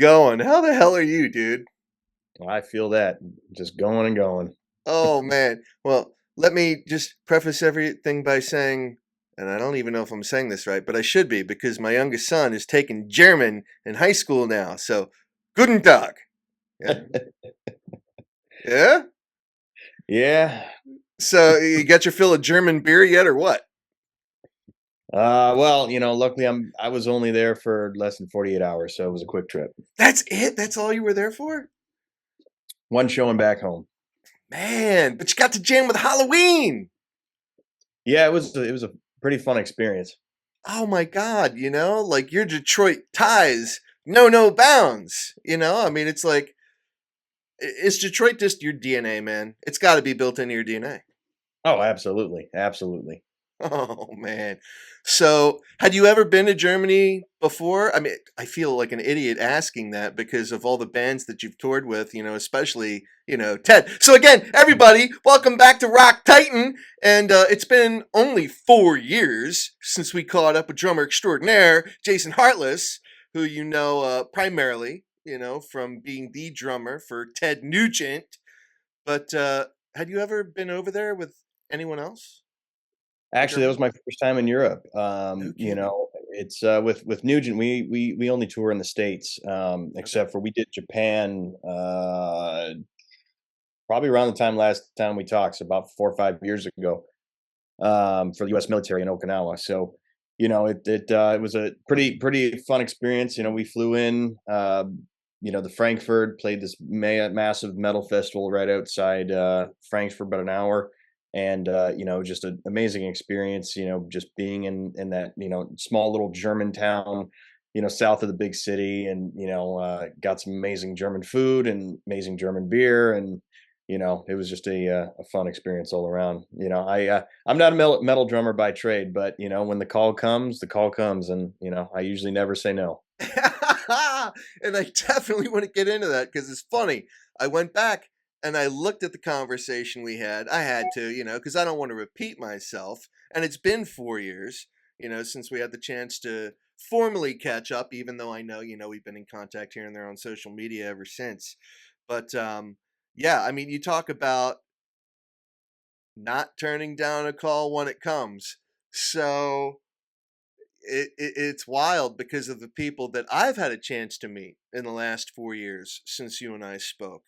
going? How the hell are you, dude? I feel that just going and going. Oh man. Well, let me just preface everything by saying, and I don't even know if I'm saying this right, but I should be because my youngest son is taking German in high school now. So, guten Tag. Yeah. Yeah. Yeah. So you got your fill of German beer yet, or what? Well, luckily I was only there for less than 48 hours, so it was a quick trip. That's it. That's all you were there for, One show and back home. man. But you got to jam with Halloween. Yeah, it was a pretty fun experience. Oh my God. Like your Detroit ties, no bounds. I mean, it's like is Detroit just your DNA, man? It's got to be built into your DNA. Oh, absolutely, absolutely. Oh man. So, had you ever been to Germany before? I mean, I feel like an idiot asking that because of all the bands that you've toured with, especially, Ted. So again, everybody, welcome back to Rock Titan. And it's been only 4 years since we caught up with drummer extraordinaire Jason Hartless, who primarily, from being the drummer for Ted Nugent. But had you ever been over there with anyone else in Actually, that Germany? was my first time in Europe. No kidding. It's with Nugent. We only tour in the States, Okay. except for we did Japan. Probably around the last time we talked, so about 4 or 5 years ago. For the U.S. military in Okinawa. So, it was a pretty fun experience. We flew in, the Frankfurt, played this massive metal festival right outside Frankfurt, about an hour, and just an amazing experience. Just being in that small little German town. South of the big city, and got some amazing German food and amazing German beer, and it was just a fun experience all around. I'm not a metal drummer by trade, but when the call comes, and I usually never say no. And I definitely want to get into that because it's funny. I went back and I looked at the conversation we had. I had to, because I don't want to repeat myself. And it's been 4 years, since we had the chance to formally catch up, even though I know, we've been in contact here and there on social media ever since. But yeah, I mean, you talk about not turning down a call when it comes. So it's wild because of the people that I've had a chance to meet in the last 4 years since you and I spoke.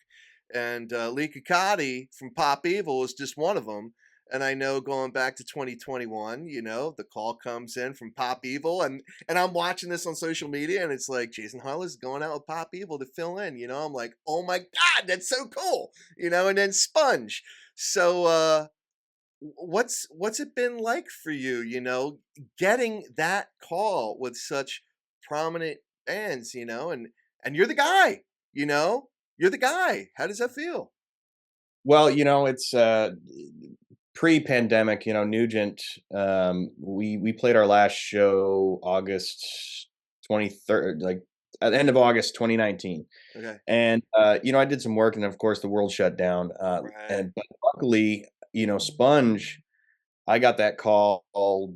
And Lee Kakati from Pop Evil is just one of them. And I know going back to 2021, the call comes in from Pop Evil, and I'm watching this on social media, and it's like Jason Hartless is going out with Pop Evil to fill in. I'm like, oh my God, that's so cool. And then Sponge. So what's it been like for you, getting that call with such prominent bands, and you're the guy, you know? You're the guy. How does that feel? Well, it's pre-pandemic. Nugent. We played our last show August 23rd, like at the end of August 2019. Okay. And I did some work, and of course the world shut down. Right. And but luckily, Sponge, I got that call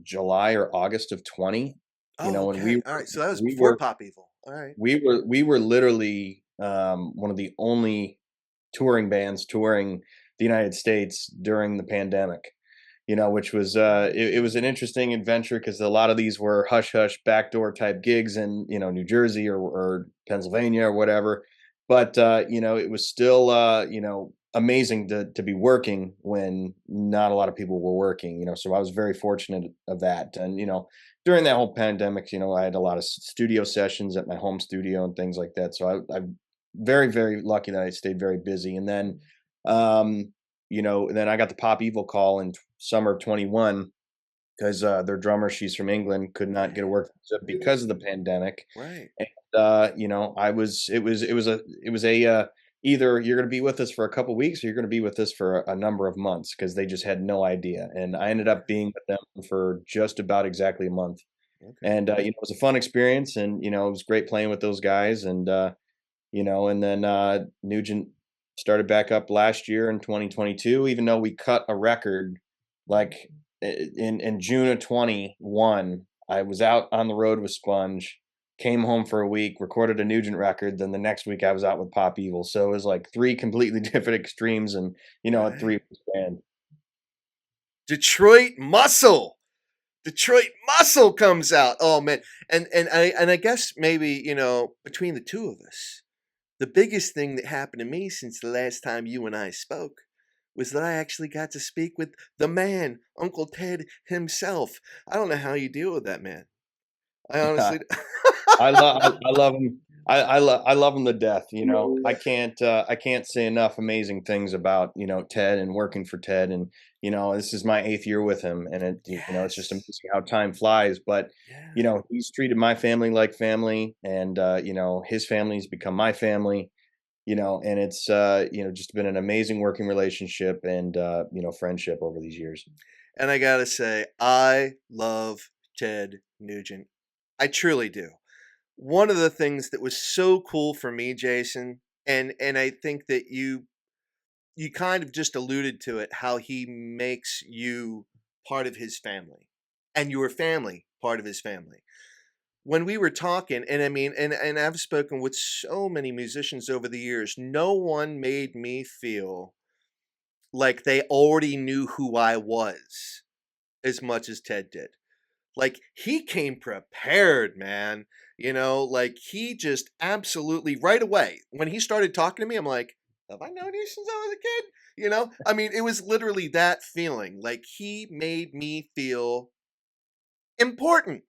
July or August of 20. Oh, And okay. All right. So that was we before were Pop Evil. All right. we were literally one of the only touring bands touring the United States during the pandemic. Which was it was an interesting adventure because a lot of these were hush hush backdoor type gigs in New Jersey or Pennsylvania or whatever. But it was still amazing to be working when not a lot of people were working. So I was very fortunate of that. And during that whole pandemic, I had a lot of studio sessions at my home studio and things like that. So I'm very lucky that I stayed very busy. And then then I got the Pop Evil call in summer of 21 because their drummer, she's from England, could not get a Right. work visa because of the pandemic. Right. And it was a either you're going to be with us for a couple weeks or you're going to be with us for a number of months because they just had no idea. And I ended up being with them for just about exactly a month. Okay. And it was a fun experience, and it was great playing with those guys. And and then Nugent started back up last year in 2022, even though we cut a record like in June of 21. I was out on the road with Sponge came home for a week, recorded a Nugent record. Then the next week I was out with Pop Evil. So it was like three completely different extremes, and a Right. 3 band. Detroit Muscle. Detroit Muscle comes out. Oh man. And I guess maybe, between the two of us, the biggest thing that happened to me since the last time you and I spoke was that I actually got to speak with the man, Uncle Ted himself. I don't know how you deal with that, man. I honestly I love him. I love him to death. I can't say enough amazing things about Ted and working for Ted, and this is my 8th year with him, and it's just Yes. amazing how time flies. But Yeah. he's treated my family like family, and his family's become my family. And it's just been an amazing working relationship and friendship over these years. And I gotta say, I love Ted Nugent. I truly do. One of the things that was so cool for me, Jason, and I think that you kind of just alluded to it, how he makes you part of his family and your family part of his family. When we were talking, and I mean, and I've spoken with so many musicians over the years, no one made me feel like they already knew who I was as much as Ted did. Like, he came prepared, man. Like, he just absolutely right away, when he started talking to me, I'm like, have I known you since I was a kid? I mean, it was literally that feeling. Like, he made me feel important.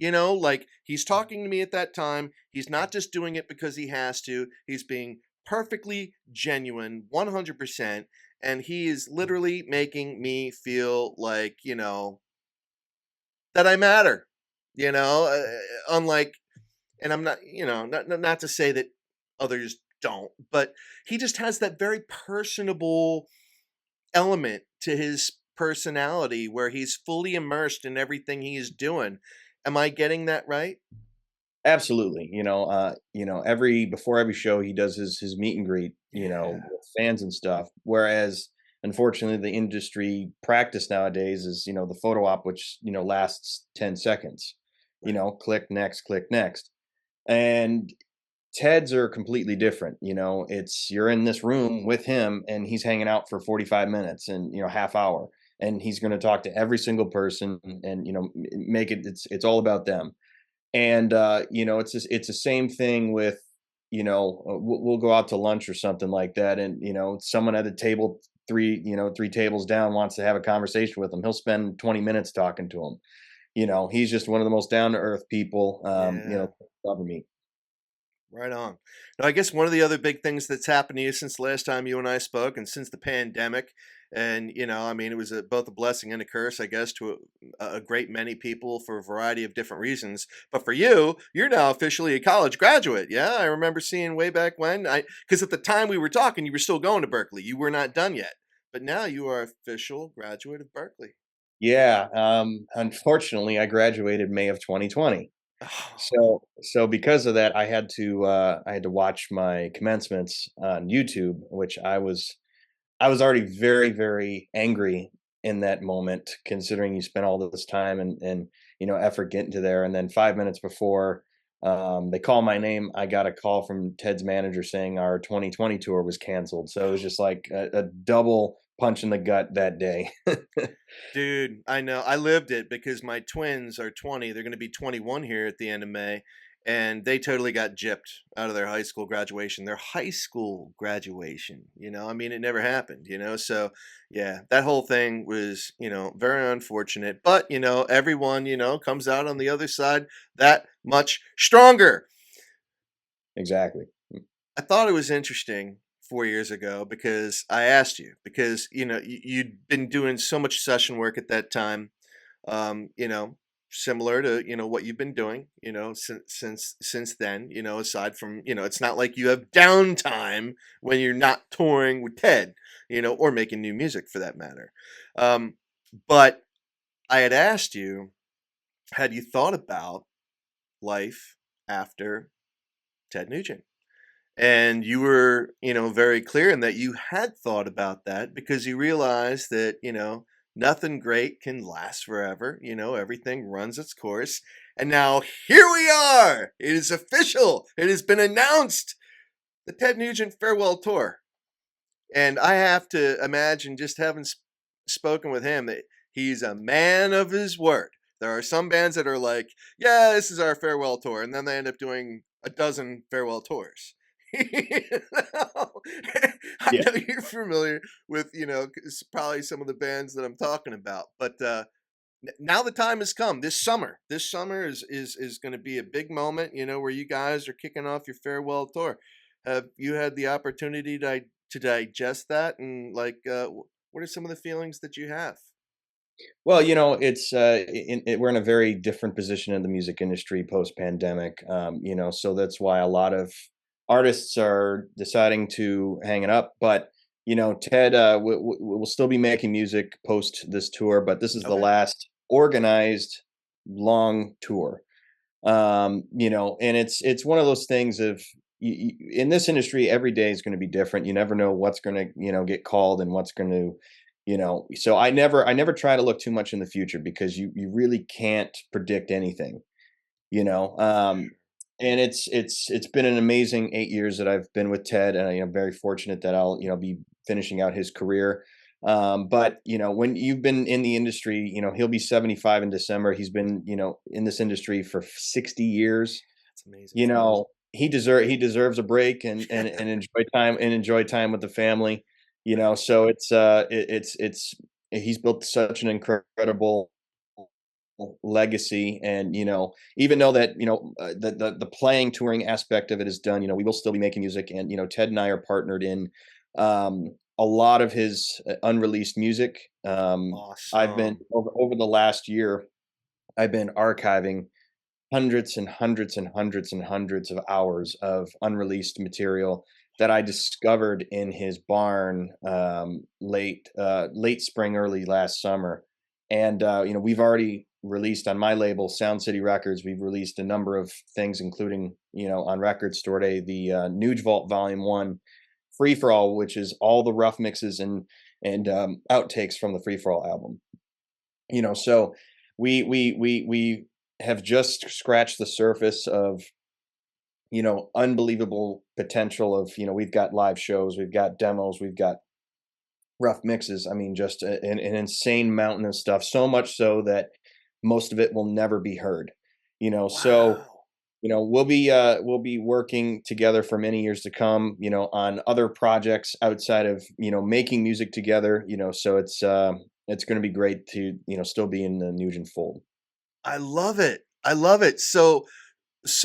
Like, he's talking to me at that time. He's not just doing it because he has to, he's being perfectly genuine, 100%. And he is literally making me feel like, that I matter, unlike, and I'm not, not to say that others don't, but he just has that very personable element to his personality where he's fully immersed in everything he is doing. Am I getting that right? Absolutely. Every before every show he does his meet and greet, Yeah. with fans and stuff. Whereas unfortunately the industry practice nowadays is, the photo op, which, lasts 10 seconds. Right. Click next, click next. And Ted's are completely different. It's you're in this room with him and he's hanging out for 45 minutes and half hour. And he's going to talk to every single person and make it's all about them. And it's the same thing with we'll go out to lunch or something like that, and someone at a table three tables down wants to have a conversation with him. He'll spend 20 minutes talking to him. He's just one of the most down to earth people. Yeah. Love to meet. Right on. Now, I guess one of the other big things that's happened to you since the last time you and I spoke, and since the pandemic, and I mean, it was both a blessing and a curse, I guess, to a great many people for a variety of different reasons. But for you, you're now officially a college graduate. Yeah, I remember seeing way back when. Because at the time we were talking, you were still going to Berklee. You were not done yet, but now you are official graduate of Berklee. Yeah. Unfortunately, I graduated May of 2020. Oh, So because of that, I had to watch my commencements on YouTube, which I was already very, very angry in that moment, considering you spent all this time and effort getting to there. And then 5 minutes before they call my name, I got a call from Ted's manager saying our 2020 tour was canceled. So it was just like a double punch in the gut that day. dude, I know. I lived it because my twins are 20. They're going to be 21 here at the end of May. And they totally got gypped out of their high school graduation. Their high school graduation, I mean, it never happened. So, yeah, that whole thing was, very unfortunate. But, everyone, comes out on the other side that much stronger. Exactly. I thought it was interesting 4 years ago because I asked you, because, you'd been doing so much session work at that time, um, you know, similar to what you've been doing, since then. Aside from it's not like you have downtime when you're not touring with Ted, or making new music for that matter. Um, but I had asked you, had you thought about life after Ted Nugent? And you were, very clear in that you had thought about that because you realized that, nothing great can last forever. Everything runs its course. And now here we are. It is official. It has been announced. The Ted Nugent Farewell Tour. And I have to imagine, just having spoken with him, that he's a man of his word. There are some bands that are like, yeah, this is our farewell tour. And then they end up doing a dozen farewell tours. I Yeah. know you're familiar with, probably some of the bands that I'm talking about. But now the time has come. This summer is going to be a big moment, where you guys are kicking off your farewell tour. Have you had the opportunity to digest that, and what are some of the feelings that you have? Well, it's we're in a very different position in the music industry post pandemic. So that's why a lot of artists are deciding to hang it up. But Ted will still be making music post this tour, but this is the Okay. last organized long tour. And it's one of those things of in this industry, every day is going to be different. You never know what's going to get called and what's going to so I never try to look too much in the future because you really can't predict anything, you know. And it's been an amazing 8 years that I've been with Ted, and I'm very fortunate that I'll be finishing out his career. But when you've been in the industry, he'll be 75 in December. He's been in this industry for 60 years. That's amazing. He deserves a break and enjoy time with the family. So it's he's built such an incredible legacy, and even though that the playing touring aspect of it is done, we will still be making music, and Ted and I are partnered in a lot of his unreleased music. I've been Awesome. over the last year, I've been archiving hundreds and hundreds and hundreds and hundreds of hours of unreleased material that I discovered in his barn late spring, early last summer. And we've already released on my label, Sound City Records. We've released a number of things, including on Record Store Day, the Nuge Vault Volume One, Free for All, which is all the rough mixes and outtakes from the Free for All album. So we have just scratched the surface of unbelievable potential of we've got live shows, we've got demos, we've got rough mixes. I mean, just an insane mountain of stuff, so much so that most of it will never be heard. So Wow. we'll be working together for many years to come, on other projects outside of making music together. So it's going to be great to still be in the Nugent fold. I love it. I love it. So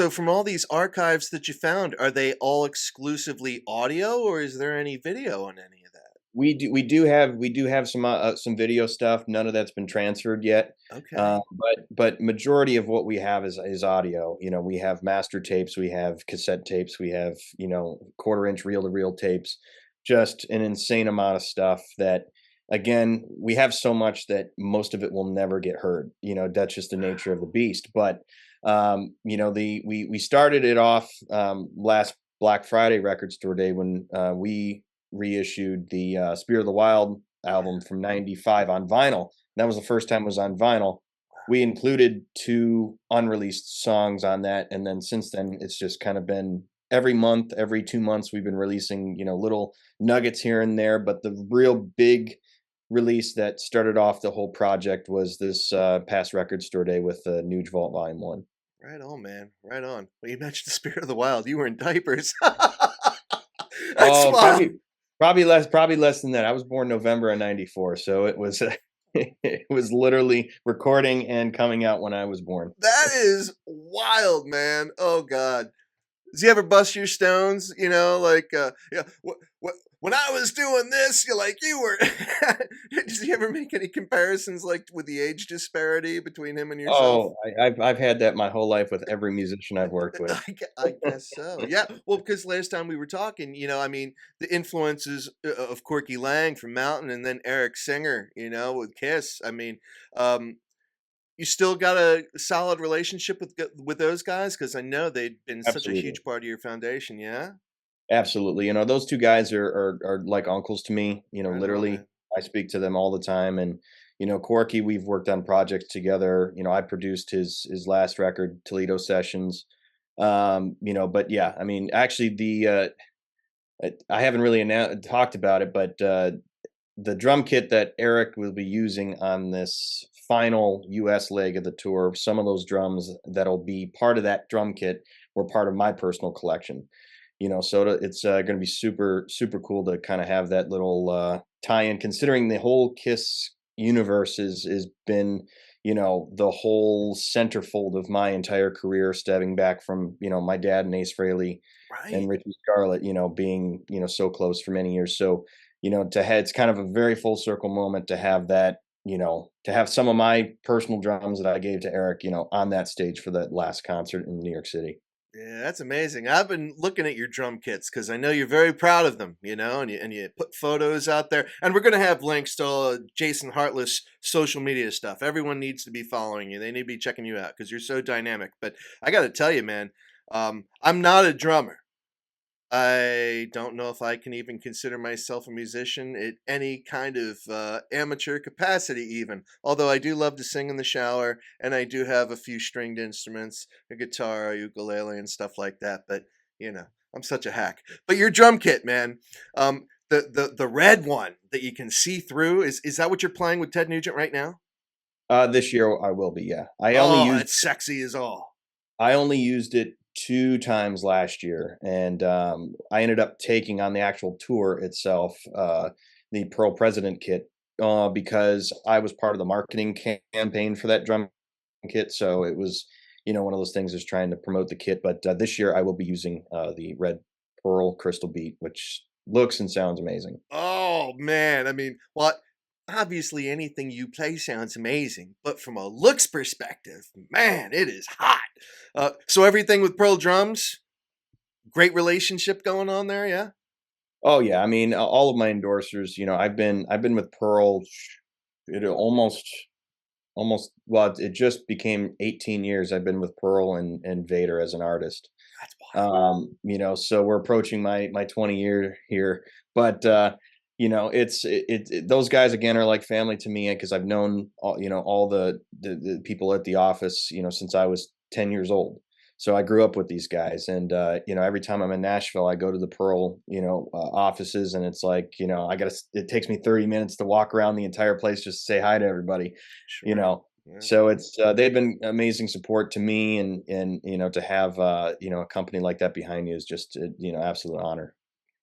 from all these archives that you found, are they all exclusively audio, or is there any video on any of that? We do have some video stuff. None of that's been transferred yet. Okay. But majority of what we have is audio. We have master tapes, we have cassette tapes, we have quarter-inch reel-to-reel tapes. Just an insane amount of stuff that, again, we have so much that most of it will never get heard. That's just the nature of the beast. But we started it off last Black Friday Record Store Day when we reissued the Spirit of the Wild album from '95 on vinyl. That was the first time it was on vinyl. We included two unreleased songs on that, and then since then it's just kind of been every month, every 2 months, we've been releasing little nuggets here and there. But the real big release that started off the whole project was this past Record Store Day with Nuge Vault Volume One. Right on, man. Right on. Well, you mentioned the Spirit of the Wild. You were in diapers. That's Oh, wild. probably less than that. I was born November of '94, so it was it was literally recording and coming out when I was born. That is wild, man. Oh God. Does he ever bust your stones? Yeah. When I was doing this, you're like you were. Does he ever make any comparisons, like with the age disparity between him and yourself? Oh, I've had that my whole life with every musician I've worked with. I guess so. Yeah. Well, because last time we were talking, I mean, the influences of Corky Lang from Mountain, and then Eric Singer, with Kiss. I mean, um, you still got a solid relationship with those guys, because I know they've been such a Absolutely. huge part of your foundation. Yeah. Absolutely. Those two guys are like uncles to me. Right on, Literally, man. I speak to them all the time, and Corky, we've worked on projects together. I produced his last record, Toledo Sessions. But yeah, I mean, actually, I haven't really talked about it, but the drum kit that Eric will be using on this final US leg of the tour, some of those drums that'll be part of that drum kit were part of my personal collection. It's going to be super, super cool to kind of have that little tie-in, considering the whole Kiss universe is been, the whole centerfold of my entire career, stemming back from, my dad and Ace Frehley Right. and Richie Scarlett, being, so close for many years. So, it's kind of a very full circle moment to have that, to have some of my personal drums that I gave to Eric, on that stage for that last concert in New York City. Yeah, that's amazing. I've been looking at your drum kits because I know you're very proud of them, and you put photos out there. And we're gonna have links to all of Jason Hartless social media stuff. Everyone needs to be following you. They need to be checking you out because you're so dynamic. But I got to tell you, man, I'm not a drummer. I don't know if I can even consider myself a musician at any kind of amateur capacity, even. Although I do love to sing in the shower, and I do have a few stringed instruments, a guitar, a ukulele, and stuff like that. But I'm such a hack. But your drum kit, man, the red one that you can see through is that what you're playing with Ted Nugent right now? This year I will be, yeah. Oh, it's sexy as all. I only used it 2 times last year, and, I ended up taking on the actual tour itself, the Pearl President kit, because I was part of the marketing campaign for that drum kit, so it was, one of those things is trying to promote the kit, but, this year I will be using, the red Pearl Crystal Beat, which looks and sounds amazing. Oh man, I mean, what? Obviously, anything you play sounds amazing, but from a looks perspective, man, it is hot. So everything with Pearl drums, great relationship going on there, yeah. Oh, yeah, I mean, all of my endorsers, I've been with Pearl, it almost well, it just became 18 years I've been with Pearl and Vader as an artist. That's wild. So we're approaching my 20-year here, but those guys again are like family to me because I've known all the people at the office, since I was 10 years old. So I grew up with these guys, and every time I'm in Nashville, I go to the Pearl, offices, and it's like, it takes me 30 minutes to walk around the entire place just to say hi to everybody, you Sure. know. Yeah. So it's they've been amazing support to me, and to have a company like that behind you is just absolute honor.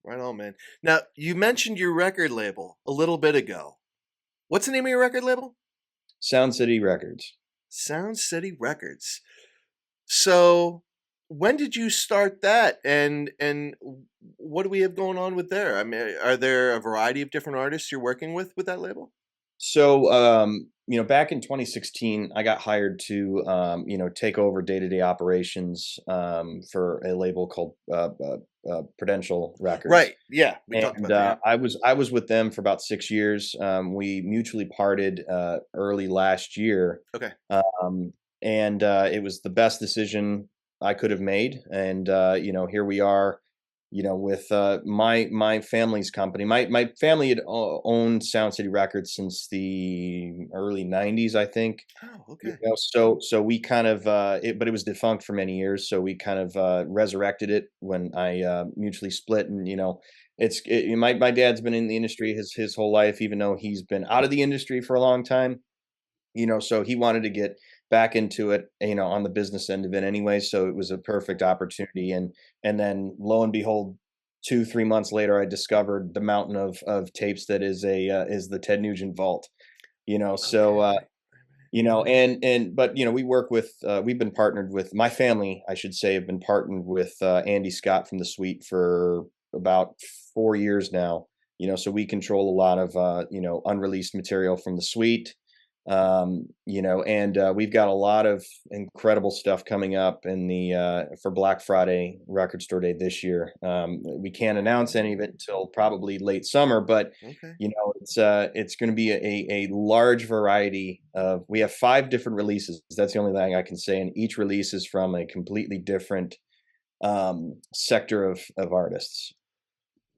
Right on, man. Now, you mentioned your record label a little bit ago. What's the name of your record label? Sound City Records. Sound City Records. So, when did you start that, and what do we have going on with there? I mean, are there a variety of different artists you're working with that label? So, back in 2016, I got hired to, take over day-to-day operations for a label called Prudential Records, Right. Yeah, we talked and about that. Yeah. I was with them for about 6 years. We mutually parted early last year, Okay. um, and it was the best decision I could have made. And here we are, with my family's company. My family had owned Sound City Records since the early '90s, I think. Oh, okay. So we kind of but it was defunct for many years. So we kind of resurrected it when I mutually split. And my dad's been in the industry his whole life, even though he's been out of the industry for a long time. So he wanted to get back into it, on the business end of it anyway. So it was a perfect opportunity. And then lo and behold, 2 3 months later, I discovered the mountain of tapes that is the Ted Nugent vault. Okay. So but we've been partnered with my family, I should say, have been partnered with Andy Scott from the Suite for about 4 years now. So we control a lot of unreleased material from the Suite. And we've got a lot of incredible stuff coming up in the for Black Friday Record Store Day this year. We can't announce any of it until probably late summer, but Okay. it's going to be a large variety of. We have 5 different releases. That's the only thing I can say, and each release is from a completely different sector of artists.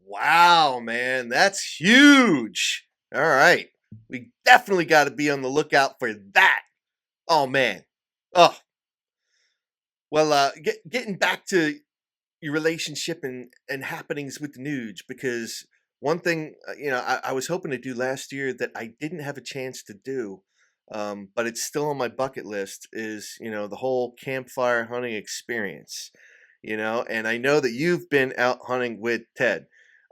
Wow, man, that's huge. All right. We definitely got to be on the lookout for that. Oh man. Oh well. Getting back to your relationship and happenings with the Nuge, because one thing I was hoping to do last year that I didn't have a chance to do, but it's still on my bucket list, is the whole campfire hunting experience. And I know that you've been out hunting with Ted.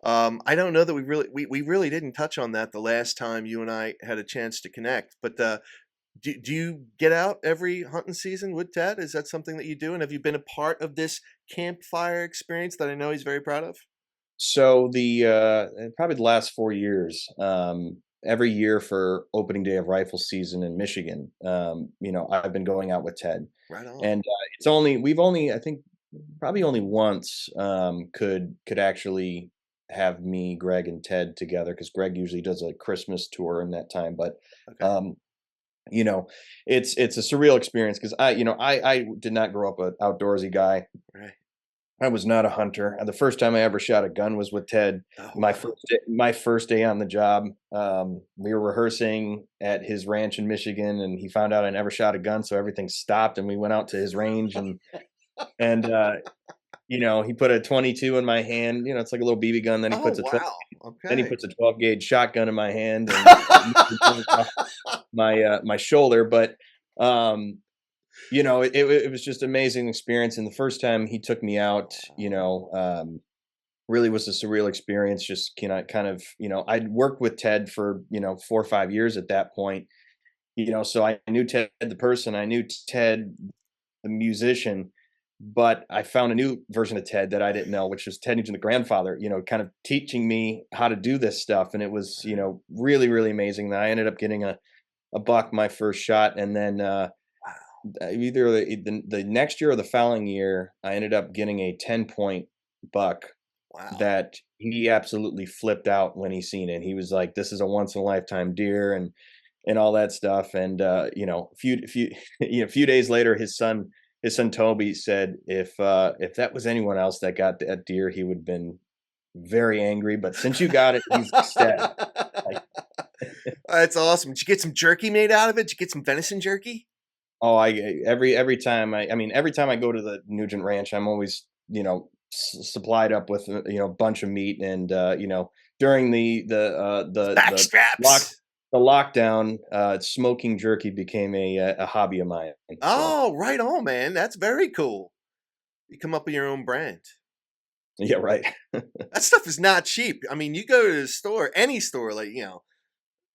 I don't know that we really didn't touch on that the last time you and I had a chance to connect, but do you get out every hunting season with Ted? Is that something that you do? And have you been a part of this campfire experience that I know he's very proud of? So probably the last 4 years, every year for opening day of rifle season in Michigan, I've been going out with Ted, Right on. and it's only we've only I think probably only once could actually have me, Greg, and Ted together because Greg usually does a Christmas tour in that time, but. Okay. Um, you know, it's a surreal experience because I did not grow up an outdoorsy guy. Right. I was not a hunter. The first time I ever shot a gun was with Ted. Oh My wow. first day on the job. We were rehearsing at his ranch in Michigan, and he found out I never shot a gun, so everything stopped, and we went out to his range, and he put a 22 in my hand. It's like a little BB gun. Then he Oh puts a 12. wow. Then he Okay. puts a 12 gauge shotgun in my hand and my shoulder. But it was just amazing experience. And the first time he took me out, really was a surreal experience. Just I'd worked with Ted for 4 or 5 years at that point. So I knew Ted the person, I knew Ted the musician, but I found a new version of Ted that I didn't know, which was Ted Nugent, the grandfather, kind of teaching me how to do this stuff. And it was, really, really amazing. That I ended up getting a buck my first shot. And then either the next year or the following year, I ended up getting a 10-point buck Wow. that he absolutely flipped out when he seen it. He was like, "This is a once in a lifetime deer," and all that stuff. And a few days later, his son Toby said if that was anyone else that got that deer, he would have been very angry. But since you got it, he's ecstatic. Like, That's awesome. Did you get some jerky made out of it? Did you get some venison jerky? oh, every time every time I go to the Nugent Ranch, I'm always supplied up with a bunch of meat, and during the lock Backstraps. the lockdown, smoking jerky became a hobby of mine. So Oh, right on, man. That's very cool. You come up with your own brand. yeah, right. That stuff is not cheap. I mean, you go to the store, any store, like,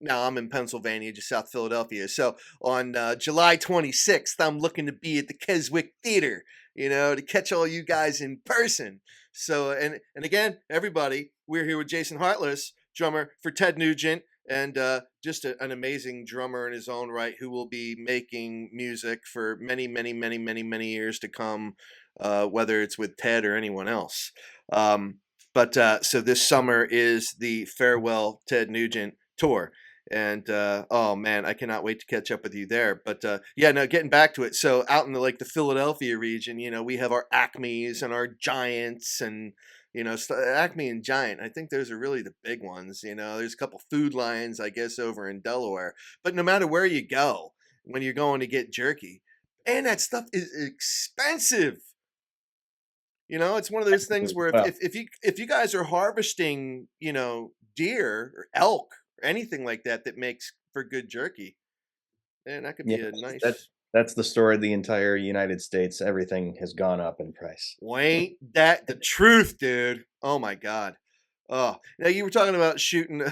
now I'm in Pennsylvania, just South Philadelphia. So on July 26th, I'm looking to be at the Keswick Theater, to catch all you guys in person. So, and again, everybody, we're here with Jason Hartless, drummer for Ted Nugent, and just an amazing drummer in his own right, who will be making music for many, many, many, many, many years to come, whether it's with Ted or anyone else. But so this summer is the Farewell Ted Nugent tour. And oh man, I cannot wait to catch up with you there. But yeah, no, getting back to it. So out in the Philadelphia region, we have our Acmes and our Giants, and Acme and Giant. I think those are really the big ones. There's a couple Food Lions, I guess, over in Delaware. But no matter where you go, when you're going to get jerky, and that stuff is expensive. It's one of those things where Well, if you guys are harvesting, deer or elk or anything like that that makes for good jerky, and that could yeah, be a that nice. that's the story of the entire United States. Everything has gone up in price. Well, ain't that the truth, dude? Oh my God. Oh, now you were talking about shooting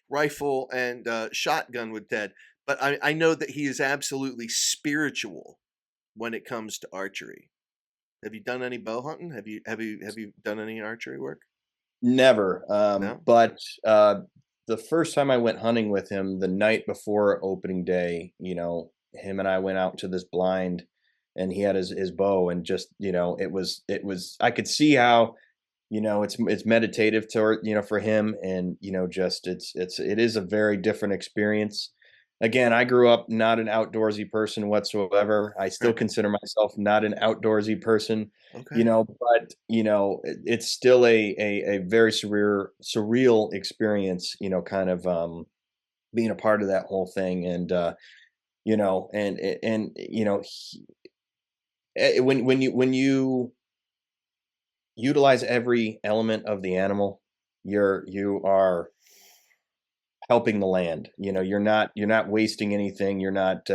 rifle and shotgun with Ted, but I know that he is absolutely spiritual when it comes to archery. Have you done any bow hunting? Have you done any archery work? Never. No. But the first time I went hunting with him, the night before opening day, him and I went out to this blind, and he had his bow, and just it was I could see how it's meditative for him, and just it is a very different experience. Again, I grew up not an outdoorsy person whatsoever. I still Right. consider myself not an outdoorsy person, Okay. but it's still a very surreal experience, kind of being a part of that whole thing. And you know, and you know, when you utilize every element of the animal, you are helping the land. You know, you're not wasting anything. You're not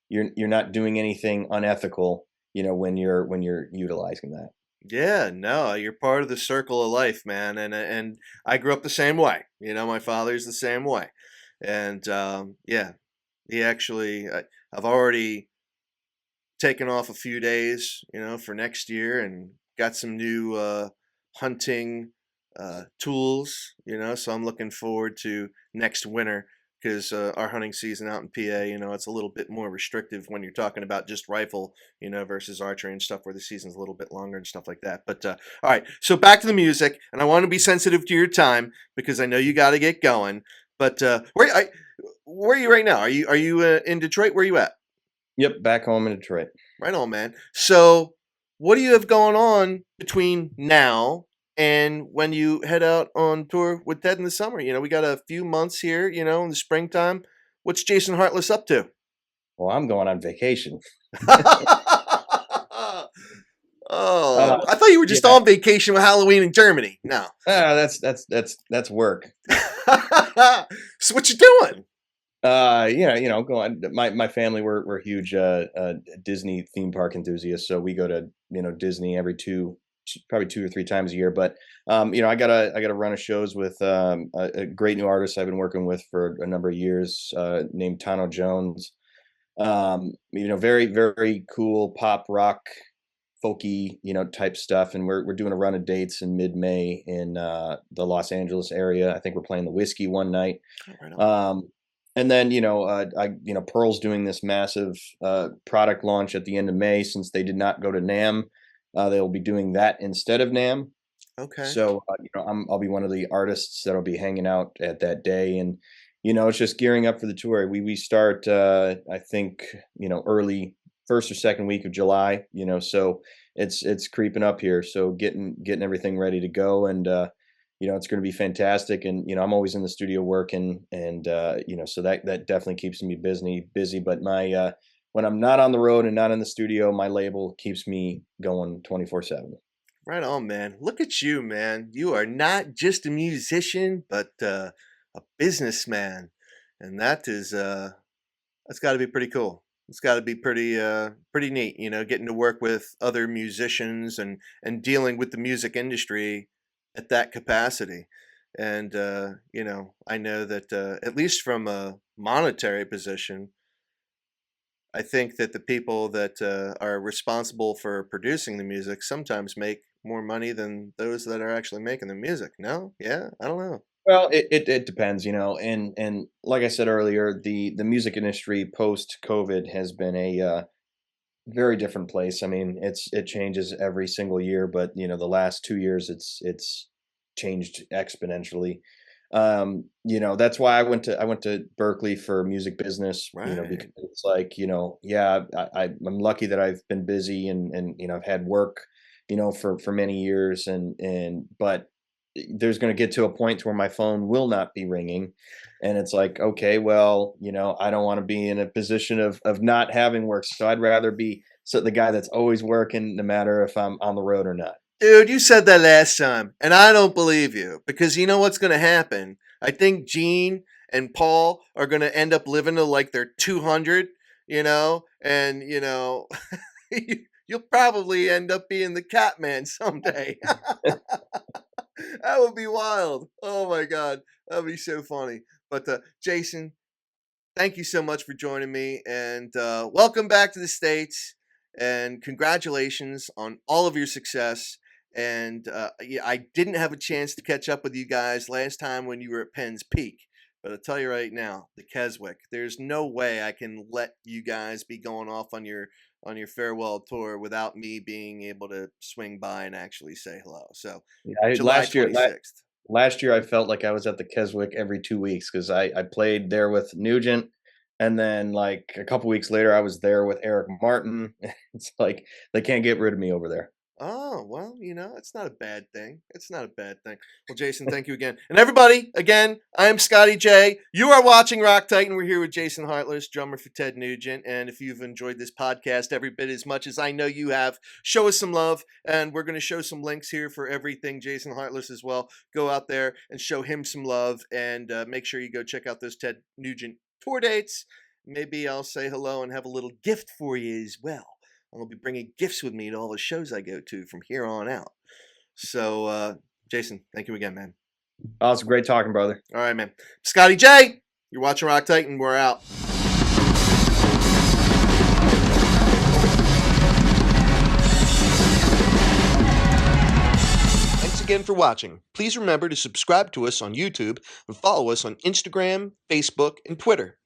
you're not doing anything unethical. You know, when you're utilizing that. Yeah, no, you're part of the circle of life, man, and I grew up the same way. You know, my father's the same way, and yeah, he actually, I've already taken off a few days, you know, for next year, and got some new hunting tools, you know, so I'm looking forward to next winter because our hunting season out in PA, you know, it's a little bit more restrictive when you're talking about just rifle, you know, versus archery and stuff where the season's a little bit longer and stuff like that. But all right, so back to the music, and I want to be sensitive to your time because I know you got to get going. But where are you right now? Are you in Detroit? Where are you at? Yep, back home in Detroit. Right on, man. So, what do you have going on between now and when you head out on tour with Ted in the summer? You know, we got a few months here, you know, in the springtime. What's Jason Hartless up to? Well, I'm going on vacation. Oh, Uh, I thought you were just yeah, on vacation with Halloween in Germany. No. that's work. So, what you doing? Go on. My family we're huge Disney theme park enthusiasts, so we go to Disney every probably 2 or 3 times a year. But I got a run of shows with a great new artist I've been working with for a number of years, named Tano Jones. Very very cool pop rock folky type stuff, and we're doing a run of dates in mid-May in the Los Angeles area. I think we're playing the Whiskey one night. Oh, right on. And then Pearl's doing this massive product launch at the end of May. Since they did not go to NAM, they'll be doing that instead of NAM. Okay. So I'll be one of the artists that'll be hanging out at that day, and it's just gearing up for the tour. We start I think early first or second week of July. So it's creeping up here. So getting everything ready to go, and it's going to be fantastic. And I'm always in the studio working, and so that definitely keeps me busy. But my when I'm not on the road and not in the studio, my label keeps me going 24/7. Right on, man. Look at you, man. You are not just a musician, but a businessman, and that's got to be pretty cool. It's got to be pretty neat, you know, getting to work with other musicians and dealing with the music industry at that capacity. And I know that at least from a monetary position, I think that the people that are responsible for producing the music sometimes make more money than those that are actually making the music. No? Yeah? I don't know. Well, it depends, and like I said earlier, the music industry post COVID has been a very different place. I mean, it changes every single year, but the last 2 years it's changed exponentially. That's why I went to Berklee for music business. Because Right. it's like yeah, I'm lucky that I've been busy, and I've had work, for many years, and but there's going to get to a point where my phone will not be ringing, and it's like, okay, well, I don't want to be in a position of not having work, so I'd rather be the guy that's always working, no matter if I'm on the road or not. Dude, you said that last time, and I don't believe you because you know what's going to happen? I think Gene and Paul are going to end up living to like their 200, and, you'll probably end up being the cat man someday. That would be wild. Oh my God. That would be so funny. But Jason, thank you so much for joining me, and welcome back to the States, and congratulations on all of your success. And yeah, I didn't have a chance to catch up with you guys last time when you were at Penn's Peak, but I'll tell you right now, the Keswick, there's no way I can let you guys be going off on your farewell tour without me being able to swing by and actually say hello. So Yeah, July 26th. last year I felt like I was at the Keswick every 2 weeks because I played there with Nugent, and then like a couple weeks later I was there with Eric Martin. It's like they can't get rid of me over there. Oh, well, it's not a bad thing. It's not a bad thing. Well, Jason, thank you again. And everybody, again, I am Scotty J. You are watching Rock Titan. We're here with Jason Hartless, drummer for Ted Nugent. And if you've enjoyed this podcast every bit as much as I know you have, show us some love. And we're going to show some links here for everything Jason Hartless as well. Go out there and show him some love. And make sure you go check out those Ted Nugent tour dates. Maybe I'll say hello and have a little gift for you as well. I'm going to be bringing gifts with me to all the shows I go to from here on out. So, Jason, thank you again, man. Oh, it's great talking, brother. All right, man. Scotty J, you're watching Rock Titan. We're out. Thanks again for watching. Please remember to subscribe to us on YouTube and follow us on Instagram, Facebook, and Twitter.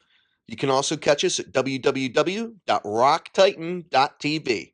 You can also catch us at www.rocktitan.tv.